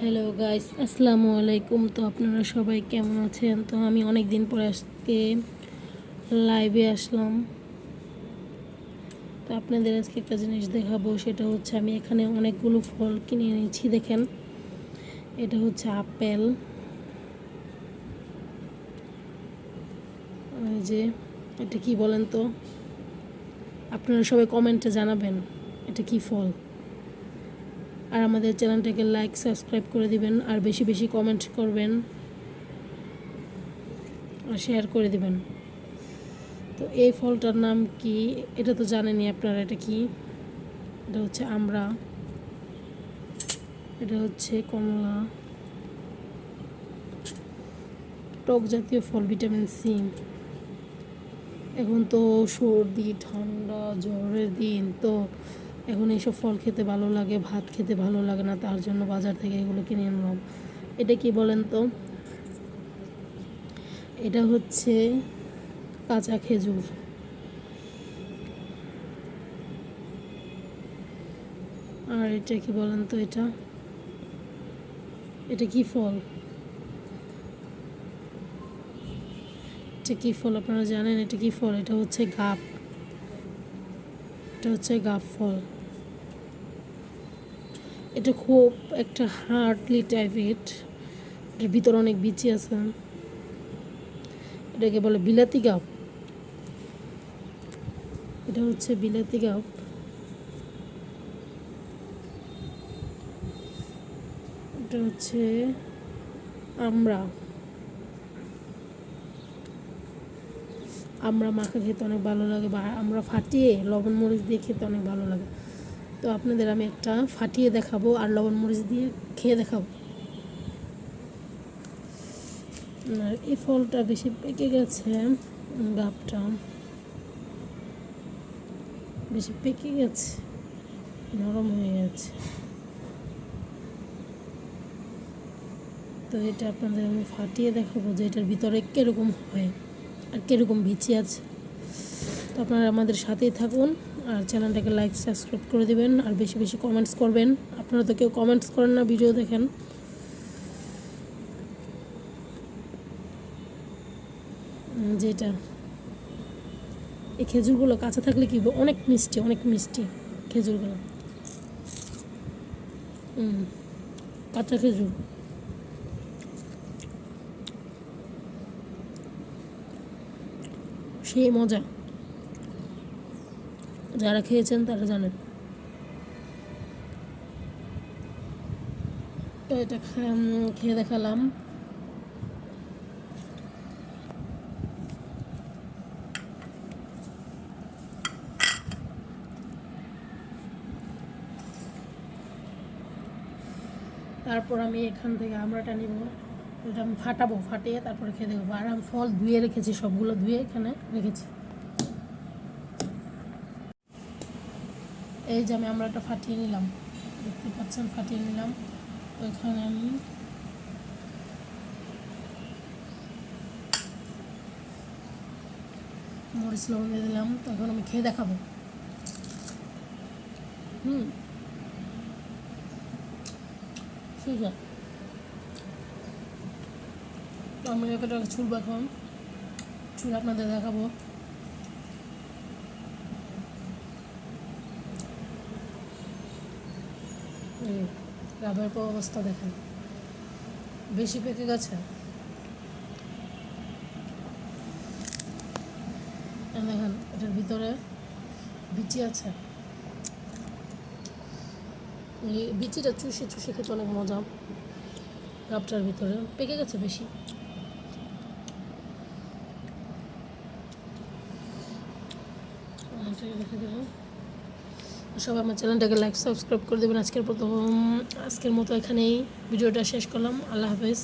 Hello guys, আসসালামু আলাইকুম। তো আপনারা সবাই কেমন আছেন? তো আমি অনেক দিন পরে আজকে লাইভে আসলাম। তো আপনাদের আজকে একটা জিনিস দেখাবো, সেটা হচ্ছে আমি এখানে অনেকগুলো ফল কিনে এনেছি। দেখেন, এটা হচ্ছে আপেল। এই যে, এটা কি বলেন তো? আপনারা সবাই কমেন্টে জানাবেন এটা কি ফল। আর আমাদের চ্যানেলটাকে লাইক সাবস্ক্রাইব করে দিবেন, আর বেশি বেশি কমেন্ট করবেন আর শেয়ার করে দিবেন। তো এই ফলটার নাম কি এটা তো জানেনই আপনারা। এটা কি? এটা হচ্ছে আমড়া, এটা হচ্ছে কমলা। টক জাতীয় ফল, ভিটামিন সি। এখন তো সর্দি ঠান্ডা জ্বরের দিন, তো এখন এইসব ফল খেতে ভালো লাগে, ভাত খেতে ভালো লাগে না, তার জন্য বাজার থেকে এগুলো কিনে আনলাম। এটা কি বলেন তো? এটা হচ্ছে কাঁচা খেজুর। আর এটা কি বলেন তো? এটা এটা কি ফল? এটা কি ফল আপনারা জানেন? এটা কি ফল? এটা হচ্ছে গাব। এটা হচ্ছে গাব ফল। এটা খুব একটা হার্ডলি টাইপের, এটার ভিতরে অনেক বিচি আছে। এটাকে বলে বিলাতি গাব। এটা হচ্ছে বিলাতি গাব। এটা হচ্ছে আমড়া। আমরা মাখা খেতে অনেক ভালো লাগে, বা আমরা ফাটিয়ে লবণ মরিচ দিয়ে খেতে অনেক ভালো লাগে। তো আপনাদের আমি একটা ফাটিয়ে দেখাবো আর লবণ মরিচ দিয়ে খেয়ে দেখাবো। আর এই ফলটা বেশি পেকে গেছে, গাবটা বেশি পেকে গেছে, নরম হয়ে গেছে। তো এটা আপনাদের আমি ফাটিয়ে দেখাবো যে এটার ভিতরে কীরকম হয় আর কীরকম বিচি আছে। তো আপনারা আমাদের সাথেই থাকুন, আর চ্যানেলটাকে লাইক সাবস্ক্রাইব করে দিবেন, আর বেশি বেশি কমেন্টস করবেন। আপনারা তো কেউ কমেন্টস করেন না, ভিডিও দেখেন। যেটা এই খেজুরগুলো কাঁচা থাকলে কি অনেক মিষ্টি, অনেক মিষ্টি খেজুরগুলো। কাঁচা খেজুর সেই মজা, যারা খেয়েছেন তারা জানেন। তো এটা খেয়ে দেখালাম। তারপর আমি এখান থেকে আমড়াটা নিব, এটা আমি ফাটাবো, ফাটিয়ে তারপরে খেয়ে দেখবো। আর আমি ফল ধুয়ে রেখেছি, সবগুলো ধুয়ে এখানে রেখেছি। এই যে আমি আমড়াটা ফাটিয়ে নিলাম, দেখতে পাচ্ছেন, ফাটিয়ে নিলাম। তো এখানে আমি মরিচ লবণ দিয়ে দিলাম। তো এখন আমি খেয়ে দেখাবো। ঠিক আছে, তো আমি একটা ছুলবো, এখন ছুলে আপনাদের দেখাবো। গাবের অবস্থা দেখেন, বেশি পেকে গেছে। দেখেন এটার ভিতরে বিচি আছে, বিচিটা চুষে চুষে খেতে অনেক মজা। গাবটার ভিতরে পেকে গেছে বেশি। দেখে দেবো। সবাই আমার চ্যানেলটাকে লাইক সাবস্ক্রাইব করে দেবেন। আজকের মতো এখানেই ভিডিওটা শেষ করলাম। আল্লাহ হাফেজ।